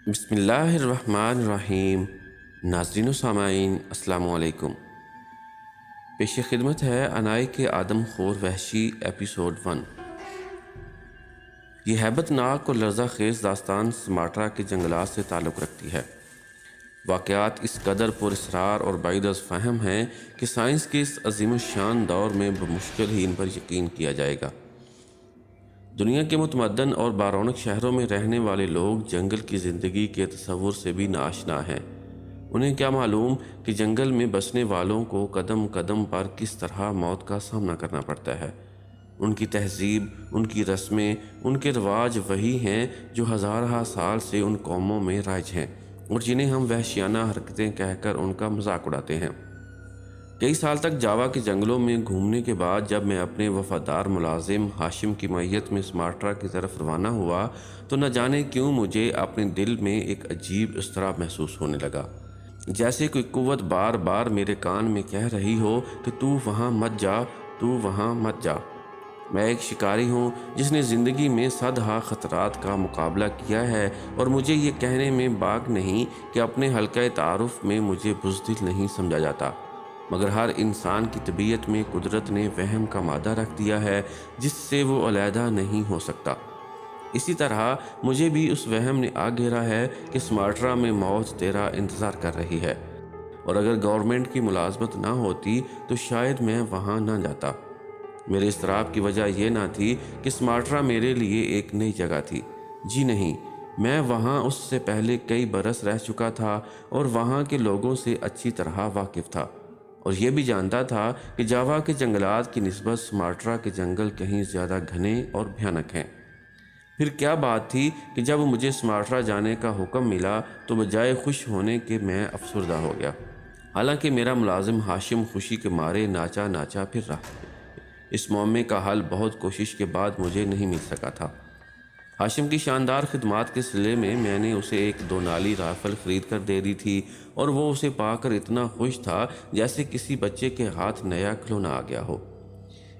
بسم اللہ الرحمن الرحیم۔ ناظرین و سامعین السلام علیکم۔ پیش خدمت ہے انائی کے آدم خور وحشی ایپیسوڈ 1۔ یہ ہیبت ناک اور لرزہ خیز داستان سماٹرا کے جنگلات سے تعلق رکھتی ہے۔ واقعات اس قدر پر اسرار اور بعید از فہم ہیں کہ سائنس کے اس عظیم الشان دور میں بمشکل ہی ان پر یقین کیا جائے گا۔ دنیا کے متمدن اور بارونق شہروں میں رہنے والے لوگ جنگل کی زندگی کے تصور سے بھی ناآشنا ہیں۔ انہیں کیا معلوم کہ جنگل میں بسنے والوں کو قدم قدم پر کس طرح موت کا سامنا کرنا پڑتا ہے۔ ان کی تہذیب، ان کی رسمیں، ان کے رواج وہی ہیں جو ہزارہ سال سے ان قوموں میں رائج ہیں اور جنہیں ہم وحشیانہ حرکتیں کہہ کر ان کا مذاق اڑاتے ہیں۔ کئی سال تک جاوا کے جنگلوں میں گھومنے کے بعد جب میں اپنے وفادار ملازم ہاشم کی معیت میں سماٹرا کی طرف روانہ ہوا تو نہ جانے کیوں مجھے اپنے دل میں ایک عجیب اضطراب محسوس ہونے لگا، جیسے کوئی قوت بار بار میرے کان میں کہہ رہی ہو کہ تو وہاں مت جا، تو وہاں مت جا۔ میں ایک شکاری ہوں جس نے زندگی میں صدہا خطرات کا مقابلہ کیا ہے اور مجھے یہ کہنے میں باک نہیں کہ اپنے حلقہ تعارف میں مجھے بزدل نہیں سمجھا جاتا، مگر ہر انسان کی طبیعت میں قدرت نے وہم کا مادہ رکھ دیا ہے جس سے وہ علیحدہ نہیں ہو سکتا۔ اسی طرح مجھے بھی اس وہم نے آ گھیرا ہے کہ سماٹرا میں موت تیرا انتظار کر رہی ہے، اور اگر گورنمنٹ کی ملازمت نہ ہوتی تو شاید میں وہاں نہ جاتا۔ میرے اضطراب کی وجہ یہ نہ تھی کہ سماٹرا میرے لیے ایک نئی جگہ تھی، جی نہیں، میں وہاں اس سے پہلے کئی برس رہ چکا تھا اور وہاں کے لوگوں سے اچھی طرح واقف تھا، اور یہ بھی جانتا تھا کہ جاوا کے جنگلات کی نسبت سماٹرا کے جنگل کہیں زیادہ گھنے اور بھیانک ہیں۔ پھر کیا بات تھی کہ جب مجھے سماٹرا جانے کا حکم ملا تو بجائے خوش ہونے کے میں افسردہ ہو گیا، حالانکہ میرا ملازم ہاشم خوشی کے مارے ناچا ناچا پھر رہا۔ اس معمے کا حل بہت کوشش کے بعد مجھے نہیں مل سکا تھا۔ ہاشم کی شاندار خدمات کے صلے میں نے اسے ایک 2 نالی رائفل خرید کر دے دی تھی اور وہ اسے پا کر اتنا خوش تھا جیسے کسی بچے کے ہاتھ نیا کھلونا آ گیا ہو۔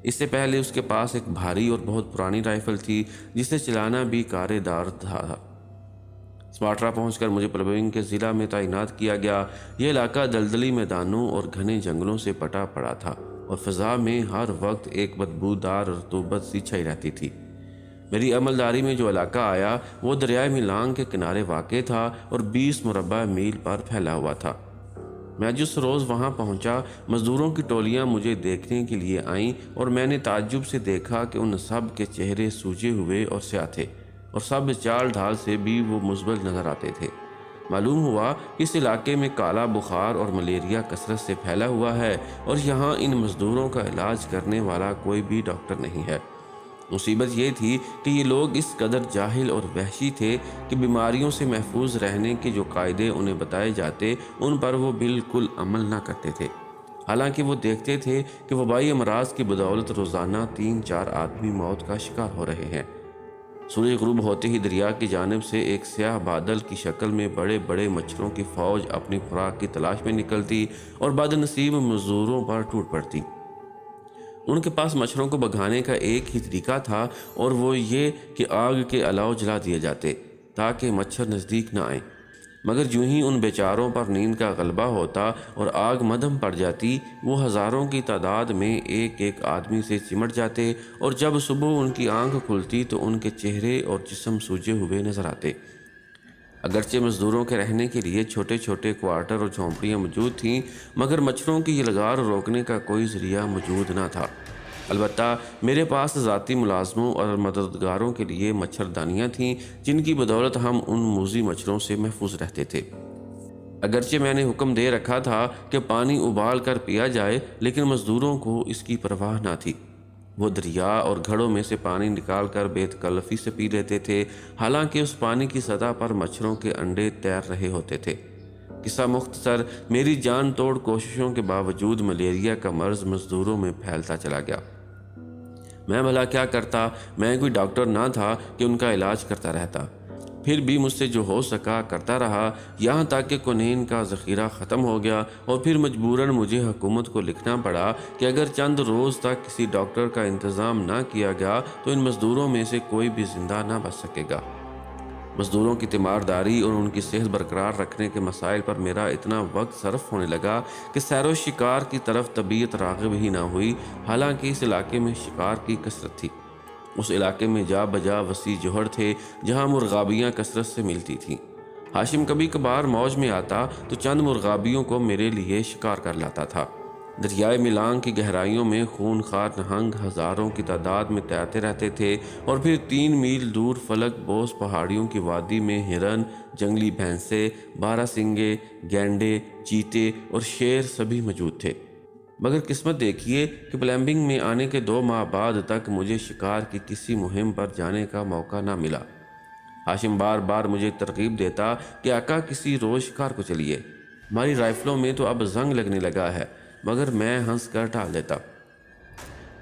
اس سے پہلے اس کے پاس ایک بھاری اور بہت پرانی رائفل تھی جسے چلانا بھی کارے دار تھا۔ سماٹرا پہنچ کر مجھے پلبنگ کے ضلع میں تعینات کیا گیا۔ یہ علاقہ دلدلی میدانوں اور گھنے جنگلوں سے پٹا پڑا تھا اور فضا میں ہر وقت ایک بدبودار رطوبت سی چھائی رہتی تھی۔ میری عملداری میں جو علاقہ آیا وہ دریائے میلانگ کے کنارے واقع تھا اور 20 مربع میل پر پھیلا ہوا تھا۔ میں جس روز وہاں پہنچا مزدوروں کی ٹولیاں مجھے دیکھنے کے لیے آئیں اور میں نے تعجب سے دیکھا کہ ان سب کے چہرے سوجے ہوئے اور سیاہ تھے اور سب چال ڈھال سے بھی وہ مزبل نظر آتے تھے۔ معلوم ہوا کہ اس علاقے میں کالا بخار اور ملیریا کثرت سے پھیلا ہوا ہے اور یہاں ان مزدوروں کا علاج کرنے والا کوئی بھی ڈاکٹر نہیں ہے۔ مصیبت یہ تھی کہ یہ لوگ اس قدر جاہل اور وحشی تھے کہ بیماریوں سے محفوظ رہنے کے جو قاعدے انہیں بتائے جاتے ان پر وہ بالکل عمل نہ کرتے تھے، حالانکہ وہ دیکھتے تھے کہ وبائی امراض کی بدولت روزانہ 3-4 آدمی موت کا شکار ہو رہے ہیں۔ سورج غروب ہوتے ہی دریا کی جانب سے ایک سیاہ بادل کی شکل میں بڑے بڑے مچھروں کی فوج اپنی خوراک کی تلاش میں نکلتی اور بد نصیب مزدوروں پر ٹوٹ پڑتی۔ ان کے پاس مچھروں کو بھگانے کا ایک ہی طریقہ تھا اور وہ یہ کہ آگ کے الاؤ جلا دیے جاتے تاکہ مچھر نزدیک نہ آئیں، مگر جو ہی ان بیچاروں پر نیند کا غلبہ ہوتا اور آگ مدھم پڑ جاتی وہ ہزاروں کی تعداد میں ایک ایک آدمی سے چمٹ جاتے اور جب صبح ان کی آنکھ کھلتی تو ان کے چہرے اور جسم سوجے ہوئے نظر آتے۔ اگرچہ مزدوروں کے رہنے کے لیے چھوٹے چھوٹے کوارٹر اور جھونپڑیاں موجود تھیں، مگر مچھروں کی یہ لگار روکنے کا کوئی ذریعہ موجود نہ تھا۔ البتہ میرے پاس ذاتی ملازموں اور مددگاروں کے لیے مچھردانیاں تھیں جن کی بدولت ہم ان موذی مچھروں سے محفوظ رہتے تھے۔ اگرچہ میں نے حکم دے رکھا تھا کہ پانی ابال کر پیا جائے، لیکن مزدوروں کو اس کی پرواہ نہ تھی۔ وہ دریا اور گھڑوں میں سے پانی نکال کر بے تکلفی سے پی لیتے تھے، حالانکہ اس پانی کی سطح پر مچھروں کے انڈے تیر رہے ہوتے تھے۔ قصہ مختصر، میری جان توڑ کوششوں کے باوجود ملیریا کا مرض مزدوروں میں پھیلتا چلا گیا۔ میں بھلا کیا کرتا، میں کوئی ڈاکٹر نہ تھا کہ ان کا علاج کرتا رہتا۔ پھر بھی مجھ سے جو ہو سکا کرتا رہا، یہاں تک کہ کونین کا ذخیرہ ختم ہو گیا اور پھر مجبوراً مجھے حکومت کو لکھنا پڑا کہ اگر چند روز تک کسی ڈاکٹر کا انتظام نہ کیا گیا تو ان مزدوروں میں سے کوئی بھی زندہ نہ بچ سکے گا۔ مزدوروں کی تیمارداری اور ان کی صحت برقرار رکھنے کے مسائل پر میرا اتنا وقت صرف ہونے لگا کہ سیر و شکار کی طرف طبیعت راغب ہی نہ ہوئی، حالانکہ اس علاقے میں شکار کی کثرت تھی۔ اس علاقے میں جا بجا وسیع جوہر تھے جہاں مرغابیاں کثرت سے ملتی تھیں۔ ہاشم کبھی کبھار موج میں آتا تو چند مرغابیوں کو میرے لیے شکار کر لاتا تھا۔ دریائے میلان کی گہرائیوں میں خونخوار نہنگ ہزاروں کی تعداد میں تیرتے رہتے تھے، اور پھر 3 میل دور فلک بوس پہاڑیوں کی وادی میں ہرن، جنگلی بھینسیں، باراسنگے، گینڈے، چیتے اور شیر سبھی موجود تھے۔ مگر قسمت دیکھیے کہ پلمبنگ میں آنے کے 2 ماہ بعد تک مجھے شکار کی کسی مہم پر جانے کا موقع نہ ملا۔ ہاشم بار بار مجھے ترغیب دیتا کہ آقا کسی روز شکار کو چلیے، ہماری رائفلوں میں تو اب زنگ لگنے لگا ہے، مگر میں ہنس کر ٹال دیتا۔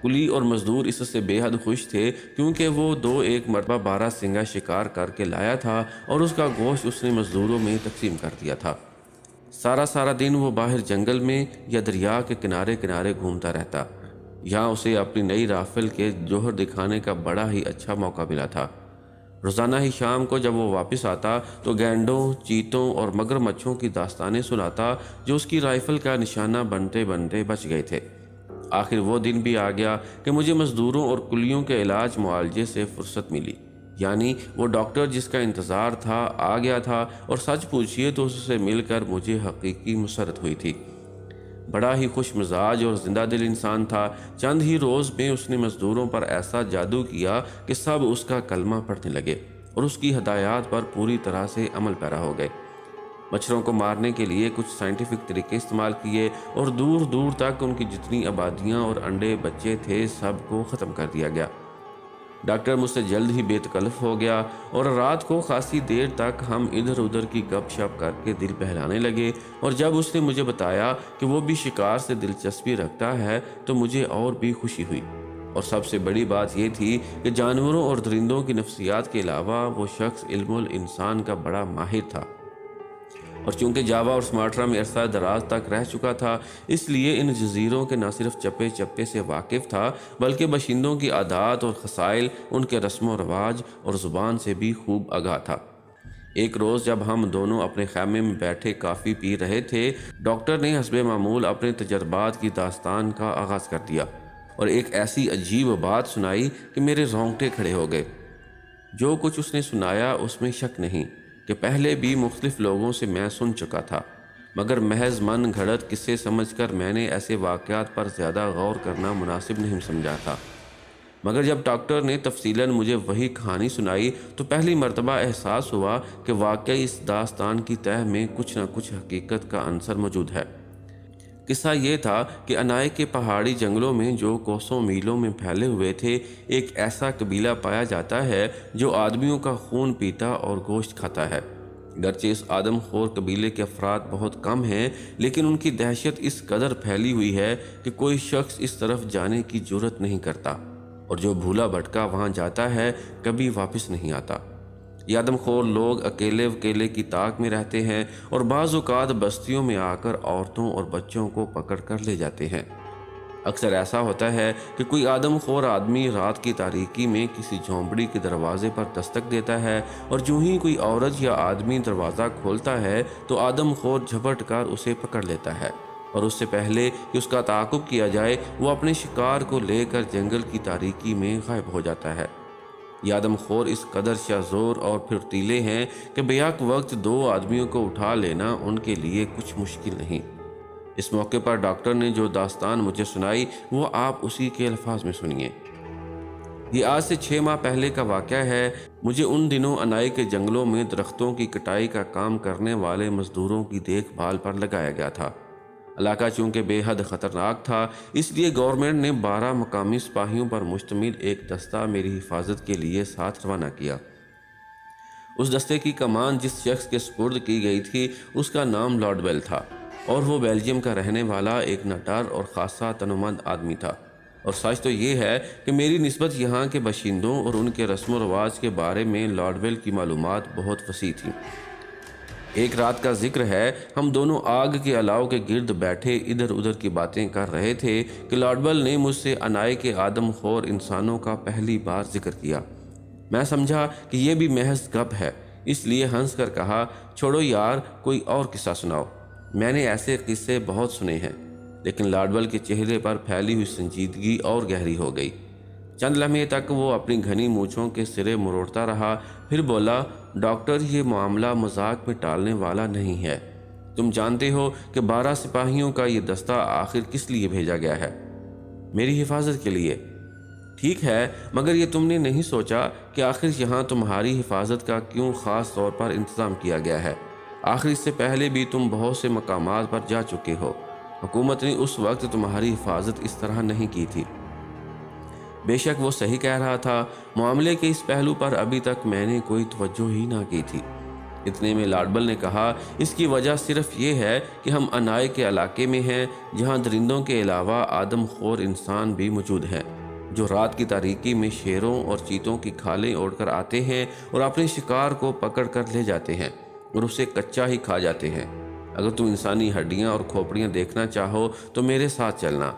کلی اور مزدور اس سے بے حد خوش تھے، کیونکہ وہ 2 مرتبہ باراسنگا شکار کر کے لایا تھا اور اس کا گوشت اس نے مزدوروں میں تقسیم کر دیا تھا۔ سارا دن وہ باہر جنگل میں یا دریا کے کنارے کنارے گھومتا رہتا۔ یہاں اسے اپنی نئی رافل کے جوہر دکھانے کا بڑا ہی اچھا موقع ملا تھا۔ روزانہ ہی شام کو جب وہ واپس آتا تو گینڈوں، چیتوں اور مگرمچھوں کی داستانیں سناتا جو اس کی رائفل کا نشانہ بنتے بنتے بچ گئے تھے۔ آخر وہ دن بھی آ گیا کہ مجھے مزدوروں اور کلیوں کے علاج معالجے سے فرصت ملی، یعنی وہ ڈاکٹر جس کا انتظار تھا آ گیا تھا، اور سچ پوچھئے تو اس سے مل کر مجھے حقیقی مسرت ہوئی تھی۔ بڑا ہی خوش مزاج اور زندہ دل انسان تھا۔ چند ہی روز میں اس نے مزدوروں پر ایسا جادو کیا کہ سب اس کا کلمہ پڑھنے لگے اور اس کی ہدایات پر پوری طرح سے عمل پیرا ہو گئے۔ مچھروں کو مارنے کے لیے کچھ سائنٹیفک طریقے استعمال کیے اور دور دور تک ان کی جتنی آبادیاں اور انڈے بچے تھے سب کو ختم کر دیا گیا۔ ڈاکٹر مجھ سے جلد ہی بے تکلف ہو گیا، اور رات کو خاصی دیر تک ہم ادھر ادھر کی گپ شپ کر کے دل بہلانے لگے، اور جب اس نے مجھے بتایا کہ وہ بھی شکار سے دلچسپی رکھتا ہے تو مجھے اور بھی خوشی ہوئی۔ اور سب سے بڑی بات یہ تھی کہ جانوروں اور درندوں کی نفسیات کے علاوہ وہ شخص علم الانسان کا بڑا ماہر تھا، اور چونکہ جاوا اور سماٹرا میں عرصہ دراز تک رہ چکا تھا، اس لیے ان جزیروں کے نہ صرف چپے چپے سے واقف تھا بلکہ باشندوں کی عادات اور خصائل، ان کے رسم و رواج اور زبان سے بھی خوب آگاہ تھا۔ ایک روز جب ہم دونوں اپنے خیمے میں بیٹھے کافی پی رہے تھے، ڈاکٹر نے حسب معمول اپنے تجربات کی داستان کا آغاز کر دیا، اور ایک ایسی عجیب بات سنائی کہ میرے رونگٹے کھڑے ہو گئے۔ جو کچھ اس نے سنایا اس میں شک نہیں کہ پہلے بھی مختلف لوگوں سے میں سن چکا تھا، مگر محض من گھڑت قصے سمجھ کر میں نے ایسے واقعات پر زیادہ غور کرنا مناسب نہیں سمجھا تھا۔ مگر جب ڈاکٹر نے تفصیلاً مجھے وہی کہانی سنائی تو پہلی مرتبہ احساس ہوا کہ واقعی اس داستان کی تہہ میں کچھ نہ کچھ حقیقت کا عنصر موجود ہے۔ قصہ یہ تھا کہ انائی کے پہاڑی جنگلوں میں جو کوسوں میلوں میں پھیلے ہوئے تھے، ایک ایسا قبیلہ پایا جاتا ہے جو آدمیوں کا خون پیتا اور گوشت کھاتا ہے۔ گرچہ اس آدم خور قبیلے کے افراد بہت کم ہیں، لیکن ان کی دہشت اس قدر پھیلی ہوئی ہے کہ کوئی شخص اس طرف جانے کی جرت نہیں کرتا، اور جو بھولا بھٹکا وہاں جاتا ہے کبھی واپس نہیں آتا۔ یہ آدم خور لوگ اکیلے وکیلے کی طاق میں رہتے ہیں، اور بعض اوقات بستیوں میں آ کر عورتوں اور بچوں کو پکڑ کر لے جاتے ہیں۔ اکثر ایسا ہوتا ہے کہ کوئی آدم خور آدمی رات کی تاریکی میں کسی جھونپڑی کے دروازے پر دستک دیتا ہے، اور جو ہی کوئی عورت یا آدمی دروازہ کھولتا ہے تو آدم خور جھپٹ کر اسے پکڑ لیتا ہے، اور اس سے پہلے کہ اس کا تعاقب کیا جائے وہ اپنے شکار کو لے کر جنگل کی تاریکی میں غائب ہو جاتا ہے۔ یہ آدم خور اس قدر شاذور اور پھرتیلے ہیں کہ بیک وقت 2 آدمیوں کو اٹھا لینا ان کے لیے کچھ مشکل نہیں۔ اس موقع پر ڈاکٹر نے جو داستان مجھے سنائی وہ آپ اسی کے الفاظ میں سنیے۔ یہ آج سے 6 ماہ پہلے کا واقعہ ہے۔ مجھے ان دنوں انائی کے جنگلوں میں درختوں کی کٹائی کا کام کرنے والے مزدوروں کی دیکھ بھال پر لگایا گیا تھا۔ علاقہ چونکہ بے حد خطرناک تھا، اس لیے گورنمنٹ نے 12 مقامی سپاہیوں پر مشتمل ایک دستہ میری حفاظت کے لیے ساتھ روانہ کیا۔ اس دستے کی کمان جس شخص کے سپرد کی گئی تھی اس کا نام لارڈ ویل تھا، اور وہ بیلجیم کا رہنے والا ایک نڈر اور خاصا تنومند آدمی تھا۔ اور سچ تو یہ ہے کہ میری نسبت یہاں کے باشندوں اور ان کے رسم و رواج کے بارے میں لارڈ ویل کی معلومات بہت وسیع تھیں۔ ایک رات کا ذکر ہے، ہم دونوں آگ کے الاؤ کے گرد بیٹھے ادھر ادھر کی باتیں کر رہے تھے کہ لارڈ ویل نے مجھ سے انائی کے آدم خور انسانوں کا پہلی بار ذکر کیا۔ میں سمجھا کہ یہ بھی محض گپ ہے، اس لیے ہنس کر کہا، چھوڑو یار، کوئی اور قصہ سناؤ۔ میں نے ایسے قصے بہت سنے ہیں۔ لیکن لاڈبل کے چہرے پر پھیلی ہوئی سنجیدگی اور گہری ہو گئی۔ چند لمحے تک وہ اپنی گھنی مونچھوں کے سرے مروڑتا رہا، پھر بولا، ڈاکٹر، یہ معاملہ مذاق میں ٹالنے والا نہیں ہے۔ تم جانتے ہو کہ 12 سپاہیوں کا یہ دستہ آخر کس لیے بھیجا گیا ہے؟ میری حفاظت کے لیے۔ ٹھیک ہے، مگر یہ تم نے نہیں سوچا کہ آخر یہاں تمہاری حفاظت کا کیوں خاص طور پر انتظام کیا گیا ہے؟ آخر اس سے پہلے بھی تم بہت سے مقامات پر جا چکے ہو۔ حکومت نے اس وقت تمہاری حفاظت اس طرح نہیں کی تھی۔ بے شک وہ صحیح کہہ رہا تھا، معاملے کے اس پہلو پر ابھی تک میں نے کوئی توجہ ہی نہ کی تھی۔ اتنے میں لاڈبل نے کہا، اس کی وجہ صرف یہ ہے کہ ہم انائی کے علاقے میں ہیں، جہاں درندوں کے علاوہ آدم خور انسان بھی موجود ہیں، جو رات کی تاریکی میں شیروں اور چیتوں کی کھالیں اوڑھ کر آتے ہیں اور اپنے شکار کو پکڑ کر لے جاتے ہیں اور اسے کچا ہی کھا جاتے ہیں۔ اگر تم انسانی ہڈیاں اور کھوپڑیاں دیکھنا چاہو تو میرے ساتھ چلنا۔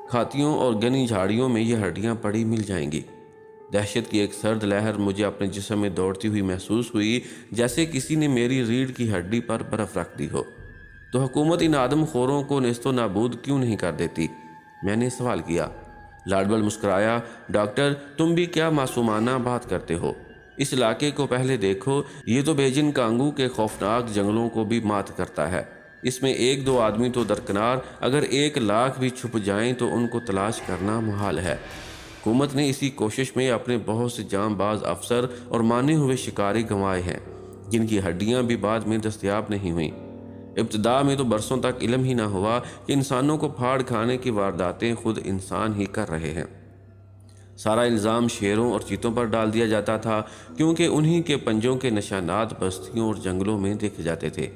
کھاتیوں اور گھنی جھاڑیوں میں یہ ہڈیاں پڑی مل جائیں گی۔ دہشت کی ایک سرد لہر مجھے اپنے جسم میں دوڑتی ہوئی محسوس ہوئی، جیسے کسی نے میری ریڑھ کی ہڈی پر برف رکھ دی ہو۔ تو حکومت ان آدم خوروں کو نیست و نابود کیوں نہیں کر دیتی؟ میں نے سوال کیا۔ لاڈبل مسکرایا، ڈاکٹر، تم بھی کیا معصومانہ بات کرتے ہو؟ اس علاقے کو پہلے دیکھو، یہ تو بیجن کانگو کے خوفناک جنگلوں کو بھی مات کرتا ہے۔ اس میں 1-2 آدمی تو درکنار، اگر 1 لاکھ بھی چھپ جائیں تو ان کو تلاش کرنا محال ہے۔ حکومت نے اسی کوشش میں اپنے بہت سے جاں باز افسر اور مانے ہوئے شکاری گنوائے ہیں، جن کی ہڈیاں بھی بعد میں دستیاب نہیں ہوئیں۔ ابتدا میں تو برسوں تک علم ہی نہ ہوا کہ انسانوں کو پھاڑ کھانے کی وارداتیں خود انسان ہی کر رہے ہیں۔ سارا الزام شیروں اور چیتوں پر ڈال دیا جاتا تھا، کیونکہ انہی کے پنجوں کے نشانات بستیوں اور جنگلوں میں دیکھے جاتے تھے۔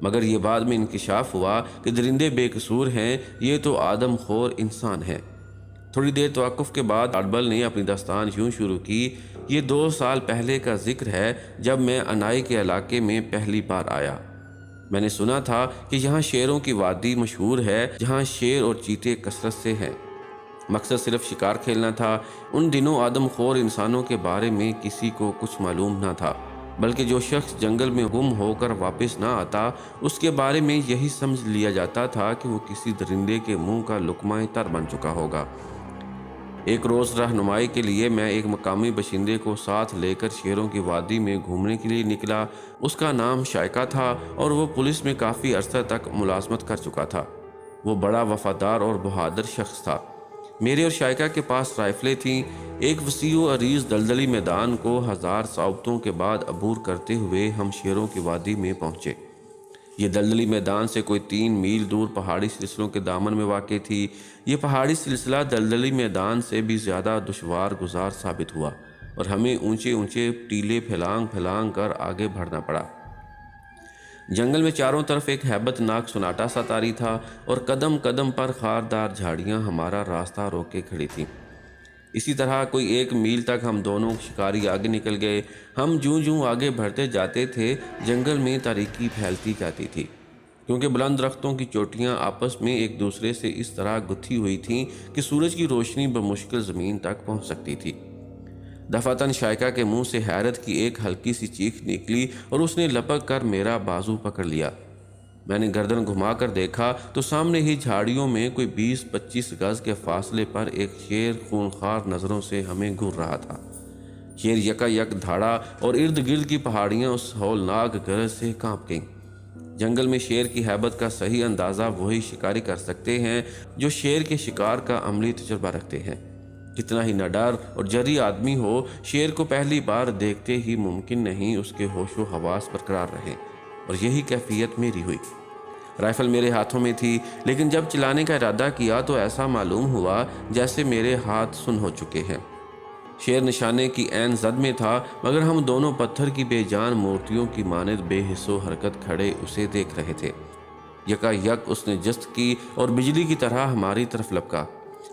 مگر یہ بعد میں انکشاف ہوا کہ درندے بے قصور ہیں، یہ تو آدم خور انسان ہیں۔ تھوڑی دیر توقف کے بعد لاڈبل نے اپنی داستان یوں شروع کی، یہ 2 سال پہلے کا ذکر ہے، جب میں انائی کے علاقے میں پہلی بار آیا۔ میں نے سنا تھا کہ یہاں شیروں کی وادی مشہور ہے، جہاں شیر اور چیتے کثرت سے ہیں۔ مقصد صرف شکار کھیلنا تھا۔ ان دنوں آدم خور انسانوں کے بارے میں کسی کو کچھ معلوم نہ تھا، بلکہ جو شخص جنگل میں گم ہو کر واپس نہ آتا، اس کے بارے میں یہی سمجھ لیا جاتا تھا کہ وہ کسی درندے کے منہ کا لقمہ تر بن چکا ہوگا۔ ایک روز رہنمائی کے لیے میں ایک مقامی باشندے کو ساتھ لے کر شیروں کی وادی میں گھومنے کے لیے نکلا۔ اس کا نام شائقہ تھا اور وہ پولیس میں کافی عرصہ تک ملازمت کر چکا تھا۔ وہ بڑا وفادار اور بہادر شخص تھا۔ میرے اور شائقہ کے پاس رائفلیں تھیں۔ ایک وسیع و عریض دلدلی میدان کو 1000 صعوبتوں کے بعد عبور کرتے ہوئے ہم شیروں کی وادی میں پہنچے۔ یہ دلدلی میدان سے کوئی 3 میل دور پہاڑی سلسلوں کے دامن میں واقع تھی۔ یہ پہاڑی سلسلہ دلدلی میدان سے بھی زیادہ دشوار گزار ثابت ہوا اور ہمیں اونچے اونچے ٹیلے پھلانگ کر آگے بڑھنا پڑا۔ جنگل میں چاروں طرف ایک ہیبت ناک سناٹا سا طاری تھا اور قدم قدم پر خاردار جھاڑیاں ہمارا راستہ روک کے کھڑی تھیں۔ اسی طرح کوئی 1 میل تک ہم دونوں شکاری آگے نکل گئے۔ ہم جوں آگے بڑھتے جاتے تھے، جنگل میں تاریکی پھیلتی جاتی تھی، کیونکہ بلند درختوں کی چوٹیاں آپس میں ایک دوسرے سے اس طرح گتھی ہوئی تھیں کہ سورج کی روشنی بمشکل زمین تک پہنچ سکتی تھی۔ دفعتاً شائقہ کے منہ سے حیرت کی ایک ہلکی سی چیخ نکلی اور اس نے لپک کر میرا بازو پکڑ لیا۔ میں نے گردن گھما کر دیکھا تو سامنے ہی جھاڑیوں میں کوئی 20-25 گز کے فاصلے پر ایک شیر خونخوار نظروں سے ہمیں گھور رہا تھا۔ شیر یکا یک دھاڑا اور ارد گرد کی پہاڑیاں اس ہولناک گرج سے کانپ گئیں۔ جنگل میں شیر کی ہیبت کا صحیح اندازہ وہی شکاری کر سکتے ہیں جو شیر کے شکار کا عملی تجربہ رکھتے ہیں۔ کتنا ہی نڈر اور جری آدمی ہو، شیر کو پہلی بار دیکھتے ہی ممکن نہیں اس کے ہوش و حواس برقرار رہے، اور یہی کیفیت میری ہوئی۔ رائفل میرے ہاتھوں میں تھی، لیکن جب چلانے کا ارادہ کیا تو ایسا معلوم ہوا جیسے میرے ہاتھ سن ہو چکے ہیں۔ شیر نشانے کی عین زد میں تھا، مگر ہم دونوں پتھر کی بے جان مورتیوں کی مانند بے حس و حرکت کھڑے اسے دیکھ رہے تھے۔ یکا یک اس نے جست کی اور بجلی کی طرح ہماری طرف لپکا۔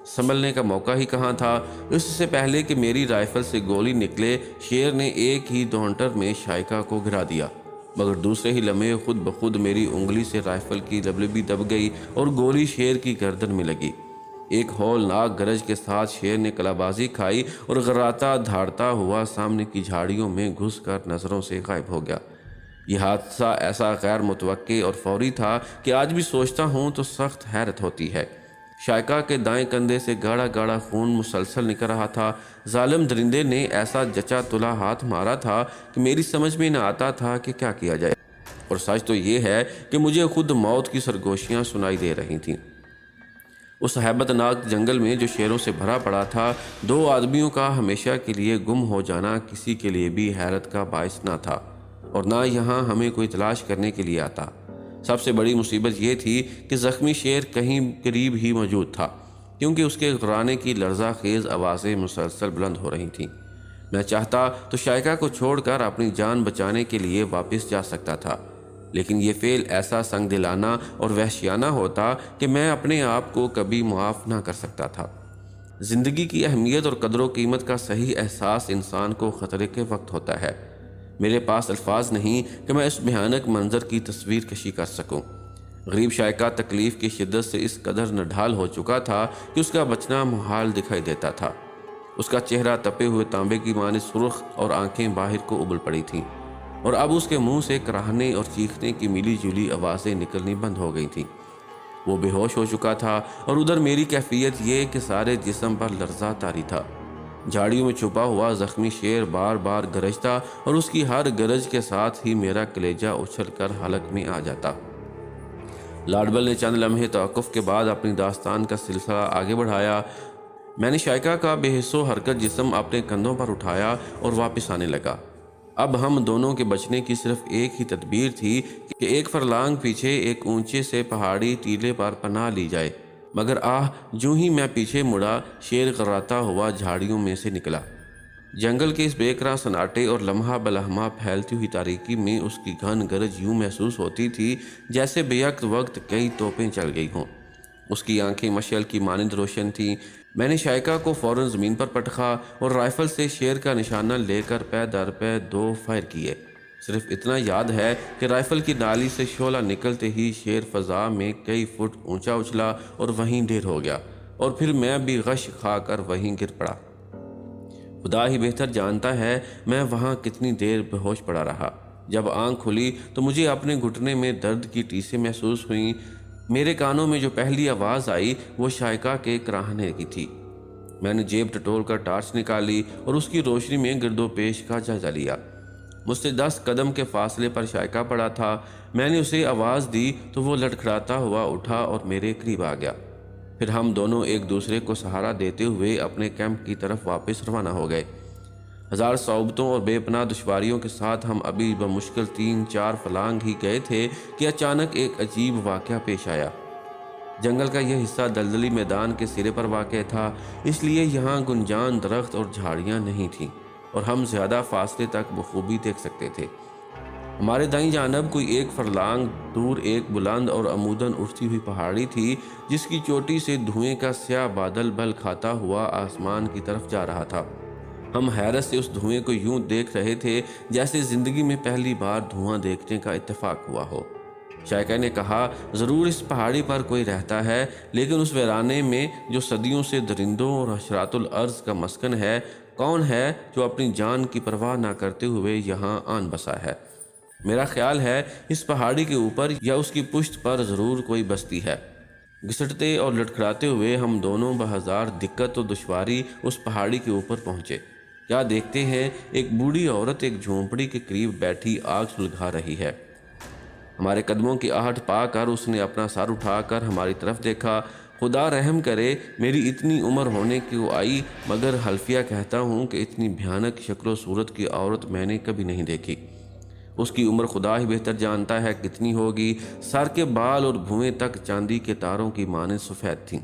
سنبھلنے کا موقع ہی کہاں تھا۔ اس سے پہلے کہ میری رائفل سے گولی نکلے، شیر نے ایک ہی دونٹر میں شائقہ کو گرا دیا، مگر دوسرے ہی لمحے خود بخود میری انگلی سے رائفل کی لبلبی دب گئی اور گولی شیر کی گردن میں لگی۔ ایک ہولناک گرج کے ساتھ شیر نے کلابازی کھائی اور غراتا دھاڑتا ہوا سامنے کی جھاڑیوں میں گھس کر نظروں سے غائب ہو گیا۔ یہ حادثہ ایسا غیر متوقع اور فوری تھا کہ آج بھی سوچتا ہوں تو سخت حیرت ہوتی ہے۔ شائقہ کے دائیں کندھے سے گاڑھا گاڑھا خون مسلسل نکل رہا تھا۔ ظالم درندے نے ایسا جچا تلا ہاتھ مارا تھا کہ میری سمجھ میں نہ آتا تھا کہ کیا کیا جائے، اور سچ تو یہ ہے کہ مجھے خود موت کی سرگوشیاں سنائی دے رہی تھیں۔ اس ہیبت ناک جنگل میں جو شیروں سے بھرا پڑا تھا، دو آدمیوں کا ہمیشہ کے لیے گم ہو جانا کسی کے لیے بھی حیرت کا باعث نہ تھا، اور نہ یہاں ہمیں کوئی تلاش کرنے کے لیے آتا۔ سب سے بڑی مصیبت یہ تھی کہ زخمی شیر کہیں قریب ہی موجود تھا، کیونکہ اس کے غرانے کی لرزہ خیز آوازیں مسلسل بلند ہو رہی تھیں۔ میں چاہتا تو شائقہ کو چھوڑ کر اپنی جان بچانے کے لیے واپس جا سکتا تھا، لیکن یہ فعل ایسا سنگ دلانہ اور وحشیانہ ہوتا کہ میں اپنے آپ کو کبھی معاف نہ کر سکتا تھا۔ زندگی کی اہمیت اور قدر و قیمت کا صحیح احساس انسان کو خطرے کے وقت ہوتا ہے۔ میرے پاس الفاظ نہیں کہ میں اس بھیانک منظر کی تصویر کشی کر سکوں۔ غریب شائقہ تکلیف کی شدت سے اس قدر نڈھال ہو چکا تھا کہ اس کا بچنا محال دکھائی دیتا تھا۔ اس کا چہرہ تپے ہوئے تانبے کی مانند سرخ اور آنکھیں باہر کو ابل پڑی تھیں، اور اب اس کے منہ سے کراہنے اور چیخنے کی ملی جلی آوازیں نکلنی بند ہو گئی تھیں۔ وہ بے ہوش ہو چکا تھا، اور ادھر میری کیفیت یہ کہ سارے جسم پر لرزہ طاری تھا۔ جھاڑیوں میں چھپا ہوا زخمی شیر بار بار گرجتا، اور اس کی ہر گرج کے ساتھ ہی میرا کلیجہ اچھل کر حلق میں آ جاتا۔ لاڈبل نے چند لمحے توقف کے بعد اپنی داستان کا سلسلہ آگے بڑھایا۔ میں نے شائقہ کا بے حس و حرکت جسم اپنے کندھوں پر اٹھایا اور واپس آنے لگا۔ اب ہم دونوں کے بچنے کی صرف ایک ہی تدبیر تھی کہ ایک فرلانگ پیچھے ایک اونچے سے پہاڑی ٹیلے پر پناہ لی جائے، مگر جوں ہی میں پیچھے مڑا، شیر غراتا ہوا جھاڑیوں میں سے نکلا۔ جنگل کے اس بے قرار سناٹے اور لمحہ بلہمہ پھیلتی ہوئی تاریکی میں اس کی گھن گرج یوں محسوس ہوتی تھی جیسے بیک وقت کئی توپیں چل گئی ہوں۔ اس کی آنکھیں مشعل کی مانند روشن تھیں۔ میں نے شائقہ کو فوراً زمین پر پٹخا اور رائفل سے شیر کا نشانہ لے کر پے در پے 2 فائر کیے۔ صرف اتنا یاد ہے کہ رائفل کی نالی سے شعلہ نکلتے ہی شیر فضا میں کئی فٹ اونچا اچھلا اور وہیں ڈھیر ہو گیا، اور پھر میں بھی غش کھا کر وہیں گر پڑا۔ خدا ہی بہتر جانتا ہے میں وہاں کتنی دیر بے ہوش پڑا رہا۔ جب آنکھ کھلی تو مجھے اپنے گھٹنے میں درد کی ٹیسیں محسوس ہوئیں۔ میرے کانوں میں جو پہلی آواز آئی وہ شائقہ کے کراہنے کی تھی۔ میں نے جیب ٹٹول کر ٹارچ نکالی اور اس کی روشنی میں گرد و پیش کا جائزہ لیا۔ مجھ سے 10 قدم کے فاصلے پر شائقہ پڑا تھا۔ میں نے اسے آواز دی تو وہ لڑکھڑاتا ہوا اٹھا اور میرے قریب آ گیا۔ پھر ہم دونوں ایک دوسرے کو سہارا دیتے ہوئے اپنے کیمپ کی طرف واپس روانہ ہو گئے۔ ہزار صعوبتوں اور بے پناہ دشواریوں کے ساتھ ہم ابھی بمشکل 3-4 فلانگ ہی گئے تھے کہ اچانک ایک عجیب واقعہ پیش آیا۔ جنگل کا یہ حصہ دلدلی میدان کے سرے پر واقع تھا، اس لیے یہاں گنجان درخت اور جھاڑیاں نہیں تھیں، اور ہم زیادہ فاصلے تک بخوبی دیکھ سکتے تھے۔ ہمارے دائیں جانب کوئی 1 فرلانگ دور ایک بلند اور عموداً اٹھتی ہوئی پہاڑی تھی، جس کی چوٹی سے دھوئیں کا سیاہ بادل بل کھاتا ہوا آسمان کی طرف جا رہا تھا۔ ہم حیرت سے اس دھوئیں کو یوں دیکھ رہے تھے جیسے زندگی میں پہلی بار دھواں دیکھنے کا اتفاق ہوا ہو۔ شائقہ نے کہا، ضرور اس پہاڑی پر کوئی رہتا ہے، لیکن اس ویرانے میں جو صدیوں سے درندوں اور حشرات الارض کا مسکن ہے، کون ہے جو اپنی جان کی پرواہ نہ کرتے ہوئے یہاں آن بسا ہے؟ میرا خیال ہے اس پہاڑی کے اوپر یا اس کی پشت پر ضرور کوئی بستی ہے۔ گھسٹتے اور لٹکھڑاتے ہوئے ہم دونوں بہزار دقت و دشواری اس پہاڑی کے اوپر پہنچے۔ کیا دیکھتے ہیں، ایک بوڑھی عورت ایک جھونپڑی کے قریب بیٹھی آگ سلگا رہی ہے۔ ہمارے قدموں کی آہٹ پا کر اس نے اپنا سر اٹھا کر ہماری طرف دیکھا۔ خدا رحم کرے، میری اتنی عمر ہونے کو آئی، مگر حلفیہ کہتا ہوں کہ اتنی بھیانک شکل و صورت کی عورت میں نے کبھی نہیں دیکھی۔ اس کی عمر خدا ہی بہتر جانتا ہے کتنی ہوگی۔ سر کے بال اور بھویں تک چاندی کے تاروں کی مانند سفید تھیں۔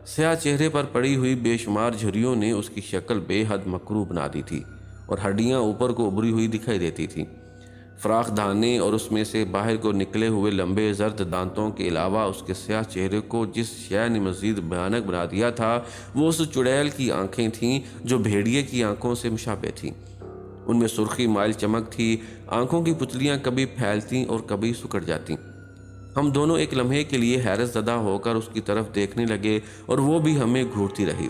سیاہ چہرے پر پڑی ہوئی بے شمار جھریوں نے اس کی شکل بے حد مکروہ بنا دی تھی، اور ہڈیاں اوپر کو ابری ہوئی دکھائی دیتی تھیں۔ فراخ دھانے اور اس میں سے باہر کو نکلے ہوئے لمبے زرد دانتوں کے علاوہ اس کے سیاہ چہرے کو جس شے نے مزید بھیانک بنا دیا تھا وہ اس چڑیل کی آنکھیں تھیں جو بھیڑیے کی آنکھوں سے مشابہ تھیں۔ ان میں سرخی مائل چمک تھی۔ آنکھوں کی پتلیاں کبھی پھیلتیں اور کبھی سکڑ جاتیں۔ ہم دونوں ایک لمحے کے لیے حیرت زدہ ہو کر اس کی طرف دیکھنے لگے اور وہ بھی ہمیں گھورتی رہی۔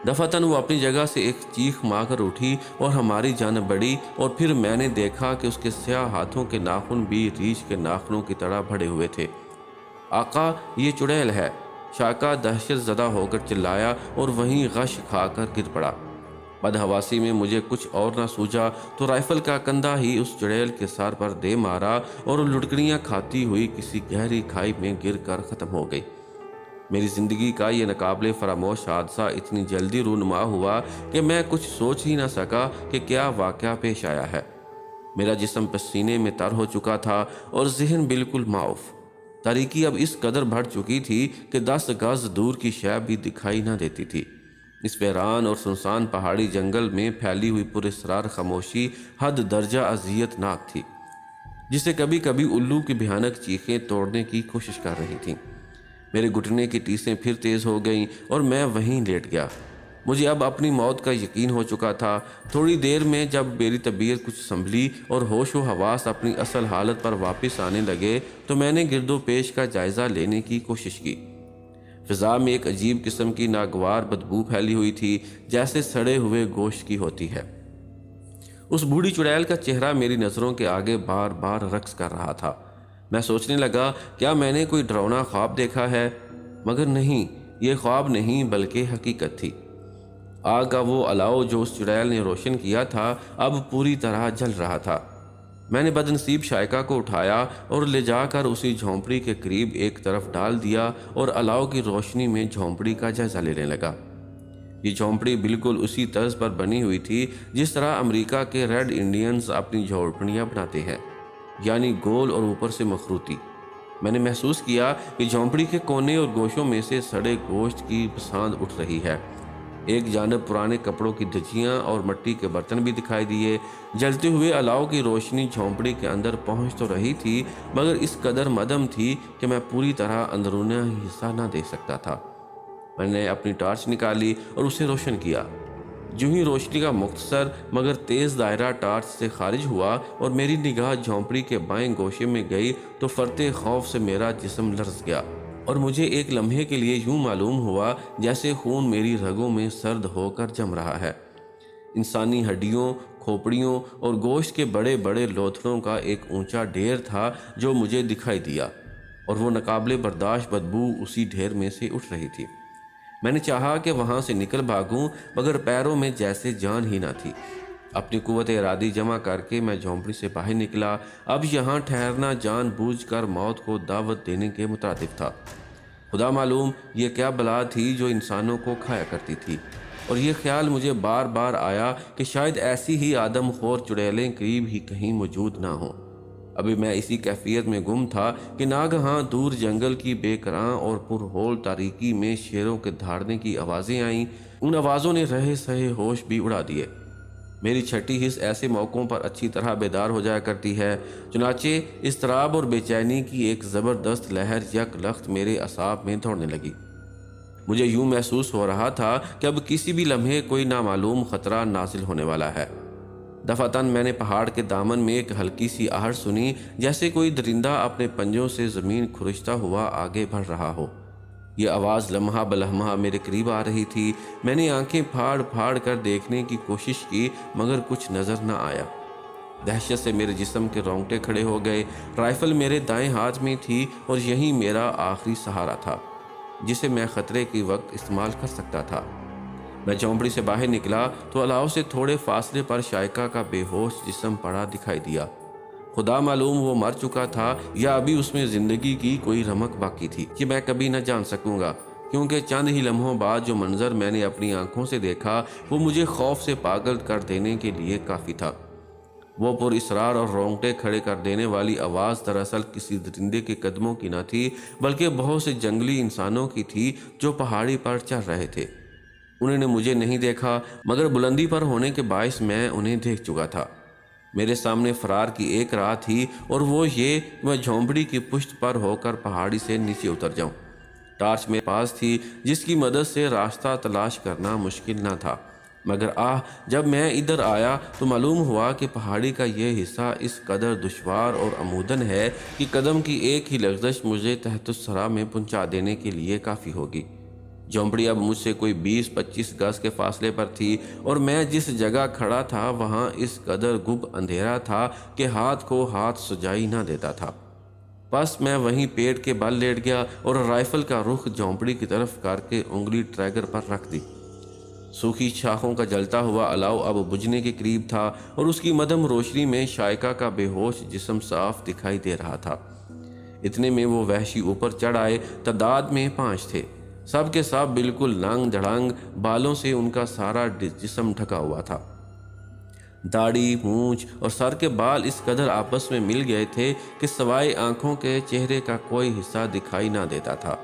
دفعتاً وہ اپنی جگہ سے ایک چیخ مار کر اٹھی اور ہماری جانب بڑھی، اور پھر میں نے دیکھا کہ اس کے سیاہ ہاتھوں کے ناخن بھی ریچھ کے ناخنوں کی طرح بھرے ہوئے تھے۔ آقا، یہ چڑیل ہے! شائقہ دہشت زدہ ہو کر چلایا اور وہیں غش کھا کر گر پڑا۔ بدحواسی میں مجھے کچھ اور نہ سوجا تو رائفل کا کندھا ہی اس چڑیل کے سر پر دے مارا اور لڑکڑیاں کھاتی ہوئی کسی گہری کھائی میں گر کر ختم ہو گئی۔ میری زندگی کا یہ ناقابل فراموش حادثہ اتنی جلدی رونما ہوا کہ میں کچھ سوچ ہی نہ سکا کہ کیا واقعہ پیش آیا ہے۔ میرا جسم پسینے میں تر ہو چکا تھا اور ذہن بالکل معاف۔ تاریکی اب اس قدر بڑھ چکی تھی کہ 10 گز دور کی شے بھی دکھائی نہ دیتی تھی۔ اس ویران اور سنسان پہاڑی جنگل میں پھیلی ہوئی پراسرار خاموشی حد درجہ اذیت ناک تھی، جسے کبھی کبھی الو کی بھیانک چیخیں توڑنے کی کوشش کر رہی تھیں۔ میرے گھٹنے کی ٹیسیں پھر تیز ہو گئیں اور میں وہیں لیٹ گیا۔ مجھے اب اپنی موت کا یقین ہو چکا تھا۔ تھوڑی دیر میں جب میری طبیعت کچھ سنبھلی اور ہوش و حواس اپنی اصل حالت پر واپس آنے لگے تو میں نے گرد و پیش کا جائزہ لینے کی کوشش کی۔ فضا میں ایک عجیب قسم کی ناگوار بدبو پھیلی ہوئی تھی، جیسے سڑے ہوئے گوشت کی ہوتی ہے۔ اس بوڑھی چڑیل کا چہرہ میری نظروں کے آگے بار بار رقص کر رہا تھا۔ میں سوچنے لگا، کیا میں نے کوئی ڈراؤنا خواب دیکھا ہے؟ مگر نہیں، یہ خواب نہیں بلکہ حقیقت تھی۔ آگ کا وہ الاؤ جو اس چڑیل نے روشن کیا تھا اب پوری طرح جل رہا تھا۔ میں نے بدنصیب شائقہ کو اٹھایا اور لے جا کر اسی جھونپڑی کے قریب ایک طرف ڈال دیا اور الاؤ کی روشنی میں جھونپڑی کا جائزہ لینے لگا۔ یہ جھونپڑی بالکل اسی طرز پر بنی ہوئی تھی جس طرح امریکہ کے ریڈ انڈینز اپنی جھونپڑیاں بناتے ہیں، یعنی گول اور اوپر سے مخروطی۔ میں نے محسوس کیا کہ جھونپڑی کے کونے اور گوشوں میں سے سڑے گوشت کی بساند اٹھ رہی ہے۔ ایک جانب پرانے کپڑوں کی دھجیاں اور مٹی کے برتن بھی دکھائی دیے۔ جلتے ہوئے الاؤ کی روشنی جھونپڑی کے اندر پہنچ تو رہی تھی، مگر اس قدر مدھم تھی کہ میں پوری طرح اندرونی حصہ نہ دیکھ سکتا تھا۔ میں نے اپنی ٹارچ نکالی اور اسے روشن کیا۔ جو ہی روشنی کا مختصر مگر تیز دائرہ ٹارچ سے خارج ہوا اور میری نگاہ جھونپڑی کے بائیں گوشے میں گئی تو فرتے خوف سے میرا جسم لرز گیا اور مجھے ایک لمحے کے لیے یوں معلوم ہوا جیسے خون میری رگوں میں سرد ہو کر جم رہا ہے۔ انسانی ہڈیوں، کھوپڑیوں اور گوشت کے بڑے بڑے لوتھڑوں کا ایک اونچا ڈھیر تھا جو مجھے دکھائی دیا، اور وہ ناقابل برداشت بدبو اسی ڈھیر میں سے اٹھ رہی تھی۔ میں نے چاہا کہ وہاں سے نکل بھاگوں، مگر پیروں میں جیسے جان ہی نہ تھی۔ اپنی قوت ارادی جمع کر کے میں جھونپڑی سے باہر نکلا۔ اب یہاں ٹھہرنا جان بوجھ کر موت کو دعوت دینے کے مترادف تھا۔ خدا معلوم یہ کیا بلا تھی جو انسانوں کو کھایا کرتی تھی، اور یہ خیال مجھے بار بار آیا کہ شاید ایسی ہی آدم خور چڑیلیں قریب ہی کہیں موجود نہ ہوں۔ ابھی میں اسی کیفیت میں گم تھا کہ ناگہاں دور جنگل کی بے کراں اور پرہول تاریکی میں شیروں کے دھاڑنے کی آوازیں آئیں۔ ان آوازوں نے رہے سہے ہوش بھی اڑا دیے۔ میری چھٹی حس ایسے موقعوں پر اچھی طرح بیدار ہو جایا کرتی ہے، چنانچہ اضطراب اور بے چینی کی ایک زبردست لہر یک لخت میرے اعصاب میں دوڑنے لگی۔ مجھے یوں محسوس ہو رہا تھا کہ اب کسی بھی لمحے کوئی نامعلوم خطرہ نازل ہونے والا ہے۔ دفعتاً میں نے پہاڑ کے دامن میں ایک ہلکی سی آہٹ سنی، جیسے کوئی درندہ اپنے پنجوں سے زمین کھرچتا ہوا آگے بڑھ رہا ہو۔ یہ آواز لمحہ بلمحہ میرے قریب آ رہی تھی۔ میں نے آنکھیں پھاڑ پھاڑ کر دیکھنے کی کوشش کی، مگر کچھ نظر نہ آیا۔ دہشت سے میرے جسم کے رونگٹے کھڑے ہو گئے۔ رائفل میرے دائیں ہاتھ میں تھی اور یہی میرا آخری سہارا تھا جسے میں خطرے کے وقت استعمال کر سکتا تھا۔ میں جھونپڑی سے باہر نکلا تو الاؤ سے تھوڑے فاصلے پر شائقہ کا بے ہوش جسم پڑا دکھائی دیا۔ خدا معلوم وہ مر چکا تھا یا ابھی اس میں زندگی کی کوئی رمق باقی تھی، کہ میں کبھی نہ جان سکوں گا، کیونکہ چند ہی لمحوں بعد جو منظر میں نے اپنی آنکھوں سے دیکھا وہ مجھے خوف سے پاگل کر دینے کے لیے کافی تھا۔ وہ پر اصرار اور رونگٹے کھڑے کر دینے والی آواز دراصل کسی درندے کے قدموں کی نہ تھی، بلکہ بہت سے جنگلی انسانوں کی تھی جو پہاڑی پر چڑھ رہے تھے۔ انہوں نے مجھے نہیں دیکھا، مگر بلندی پر ہونے کے باعث میں انہیں دیکھ چکا تھا۔ میرے سامنے فرار کی ایک راہ تھی، اور وہ یہ کہ میں جھونپڑی کی پشت پر ہو کر پہاڑی سے نیچے اتر جاؤں۔ ٹارچ میرے پاس تھی جس کی مدد سے راستہ تلاش کرنا مشکل نہ تھا، مگر جب میں ادھر آیا تو معلوم ہوا کہ پہاڑی کا یہ حصہ اس قدر دشوار اور عمودن ہے کہ قدم کی ایک ہی لغزش مجھے تحت الثری میں پہنچا دینے کے لیے کافی ہوگی۔ جھونپڑی اب مجھ سے کوئی 20-25 گز کے فاصلے پر تھی، اور میں جس جگہ کھڑا تھا وہاں اس قدر گب اندھیرا تھا کہ ہاتھ کو ہاتھ سجائی نہ دیتا تھا۔ بس میں وہیں پیٹ کے بل لیٹ گیا اور رائفل کا رخ جھونپڑی کی طرف کر کے انگلی ٹریگر پر رکھ دی۔ سوکھی شاخوں کا جلتا ہوا الاؤ اب بجھنے کے قریب تھا، اور اس کی مدھم روشنی میں شائقہ کا بے ہوش جسم صاف دکھائی دے رہا تھا۔ اتنے میں وہ وحشی اوپر چڑھ آئے۔ تعداد میں 5 تھے، سب کے سب بالکل ننگ دھڑنگ، بالوں سے ان کا سارا جسم ڈھکا ہوا تھا۔ داڑھی، مونچھ اور سر کے بال اس قدر آپس میں مل گئے تھے کہ سوائے آنکھوں کے چہرے کا کوئی حصہ دکھائی نہ دیتا تھا۔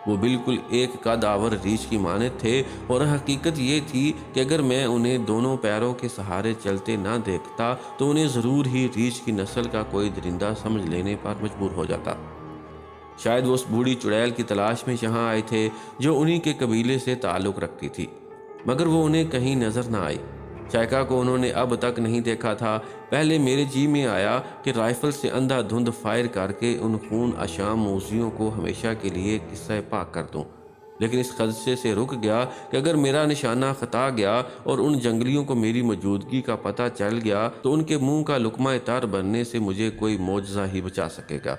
وہ بالکل ایک قد آور ریچھ کی مانند تھے، اور حقیقت یہ تھی کہ اگر میں انہیں دونوں پیروں کے سہارے چلتے نہ دیکھتا تو انہیں ضرور ہی ریچھ کی نسل کا کوئی درندہ سمجھ لینے پر مجبور ہو جاتا۔ شاید وہ اس بوڑھی چڑیل کی تلاش میں یہاں آئے تھے جو انہی کے قبیلے سے تعلق رکھتی تھی، مگر وہ انہیں کہیں نظر نہ آئی۔ شائقہ کو انہوں نے اب تک نہیں دیکھا تھا۔ پہلے میرے جی میں آیا کہ رائفل سے اندھا دھند فائر کر کے ان خون اشام موذیوں کو ہمیشہ کے لیے قصہ پاک کر دوں، لیکن اس خدشے سے رک گیا کہ اگر میرا نشانہ خطا گیا اور ان جنگلیوں کو میری موجودگی کا پتہ چل گیا تو ان کے منہ کا لقمہ تر بننے سے مجھے کوئی معجزہ ہی بچا سکے گا۔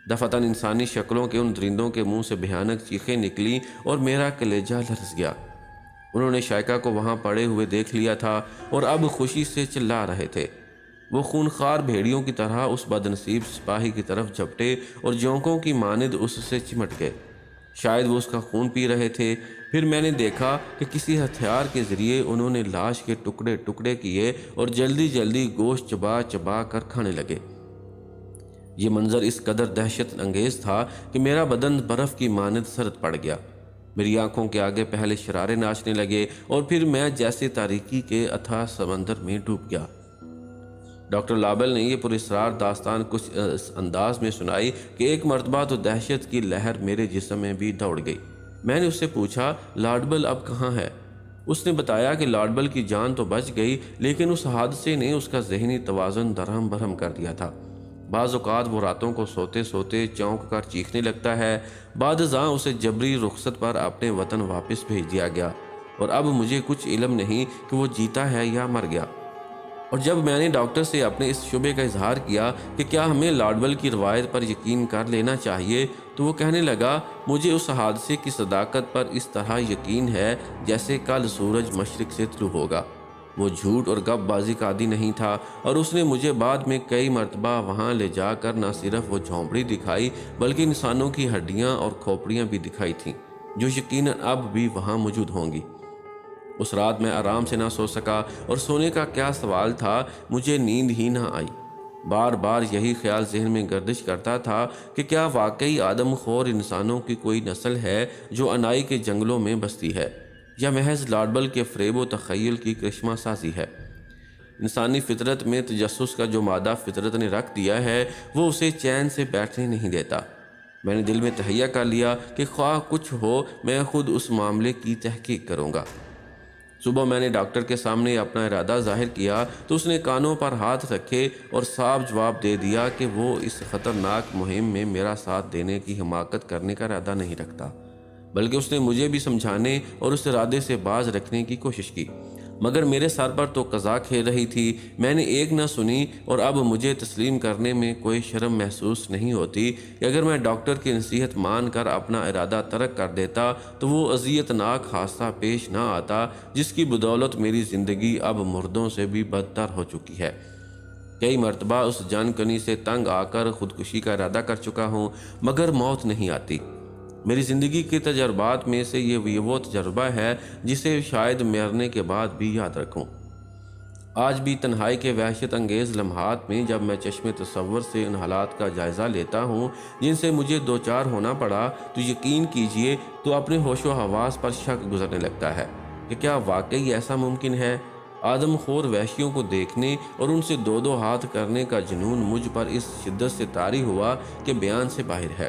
دفعتاً انسانی شکلوں کے ان درندوں کے منہ سے بھیانک چیخیں نکلیں اور میرا کلیجہ لرز گیا۔ انہوں نے شائقہ کو وہاں پڑے ہوئے دیکھ لیا تھا اور اب خوشی سے چلا رہے تھے۔ وہ خونخوار بھیڑیوں کی طرح اس بدنصیب سپاہی کی طرف جھپٹے اور جونکوں کی مانند اس سے چمٹ گئے۔ شاید وہ اس کا خون پی رہے تھے۔ پھر میں نے دیکھا کہ کسی ہتھیار کے ذریعے انہوں نے لاش کے ٹکڑے ٹکڑے کیے اور جلدی جلدی گوشت چبا چبا کر کھانے لگے۔ یہ منظر اس قدر دہشت انگیز تھا کہ میرا بدن برف کی مانند سرد پڑ گیا۔ میری آنکھوں کے آگے پہلے شرارے ناچنے لگے اور پھر میں جیسے تاریکی کے اتھاہ سمندر میں ڈوب گیا۔ ڈاکٹر لابل نے یہ پراسرار داستان کچھ اس انداز میں سنائی کہ ایک مرتبہ تو دہشت کی لہر میرے جسم میں بھی دوڑ گئی۔ میں نے اس سے پوچھا، لاڈبل اب کہاں ہے؟ اس نے بتایا کہ لاڈبل کی جان تو بچ گئی، لیکن اس حادثے نے اس کا ذہنی توازن درہم برہم کر دیا تھا۔ بعض اوقات وہ راتوں کو سوتے سوتے چونک کر چیخنے لگتا ہے۔ بعد ازاں اسے جبری رخصت پر اپنے وطن واپس بھیج دیا گیا، اور اب مجھے کچھ علم نہیں کہ وہ جیتا ہے یا مر گیا۔ اور جب میں نے ڈاکٹر سے اپنے اس شبے کا اظہار کیا کہ کیا ہمیں لاڈبل کی روایت پر یقین کر لینا چاہیے، تو وہ کہنے لگا، مجھے اس حادثے کی صداقت پر اس طرح یقین ہے جیسے کل سورج مشرق سے طلوع ہوگا۔ وہ جھوٹ اور گپ بازی کا عادی نہیں تھا، اور اس نے مجھے بعد میں کئی مرتبہ وہاں لے جا کر نہ صرف وہ جھونپڑی دکھائی بلکہ انسانوں کی ہڈیاں اور کھوپڑیاں بھی دکھائی تھیں، جو یقیناً اب بھی وہاں موجود ہوں گی۔ اس رات میں آرام سے نہ سو سکا، اور سونے کا کیا سوال تھا، مجھے نیند ہی نہ آئی۔ بار بار یہی خیال ذہن میں گردش کرتا تھا کہ کیا واقعی آدم خور انسانوں کی کوئی نسل ہے جو انائی کے جنگلوں میں بستی ہے، یا محض لاڈبل کے فریب و تخیل کی کرشمہ سازی ہے۔ انسانی فطرت میں تجسس کا جو مادہ فطرت نے رکھ دیا ہے وہ اسے چین سے بیٹھنے نہیں دیتا۔ میں نے دل میں تہیہ کر لیا کہ خواہ کچھ ہو میں خود اس معاملے کی تحقیق کروں گا۔ صبح میں نے ڈاکٹر کے سامنے اپنا ارادہ ظاہر کیا تو اس نے کانوں پر ہاتھ رکھے اور صاف جواب دے دیا کہ وہ اس خطرناک مہم میں میرا ساتھ دینے کی حماقت کرنے کا ارادہ نہیں رکھتا، بلکہ اس نے مجھے بھی سمجھانے اور اس ارادے سے باز رکھنے کی کوشش کی، مگر میرے سر پر تو قضا کھیل رہی تھی۔ میں نے ایک نہ سنی، اور اب مجھے تسلیم کرنے میں کوئی شرم محسوس نہیں ہوتی کہ اگر میں ڈاکٹر کی نصیحت مان کر اپنا ارادہ ترک کر دیتا تو وہ اذیت ناک حادثہ پیش نہ آتا جس کی بدولت میری زندگی اب مردوں سے بھی بدتر ہو چکی ہے۔ کئی مرتبہ اس جان کنی سے تنگ آ کر خودکشی کا ارادہ کر چکا ہوں، مگر موت نہیں آتی۔ میری زندگی کے تجربات میں سے یہ وہ تجربہ ہے جسے شاید مرنے کے بعد بھی یاد رکھوں۔ آج بھی تنہائی کے وحشت انگیز لمحات میں جب میں چشم تصور سے ان حالات کا جائزہ لیتا ہوں جن سے مجھے دوچار ہونا پڑا، تو یقین کیجئے تو اپنے ہوش و حواس پر شک گزرنے لگتا ہے کہ کیا واقعی ایسا ممکن ہے۔ آدم خور وحشیوں کو دیکھنے اور ان سے دو دو ہاتھ کرنے کا جنون مجھ پر اس شدت سے طاری ہوا کہ بیان سے باہر ہے۔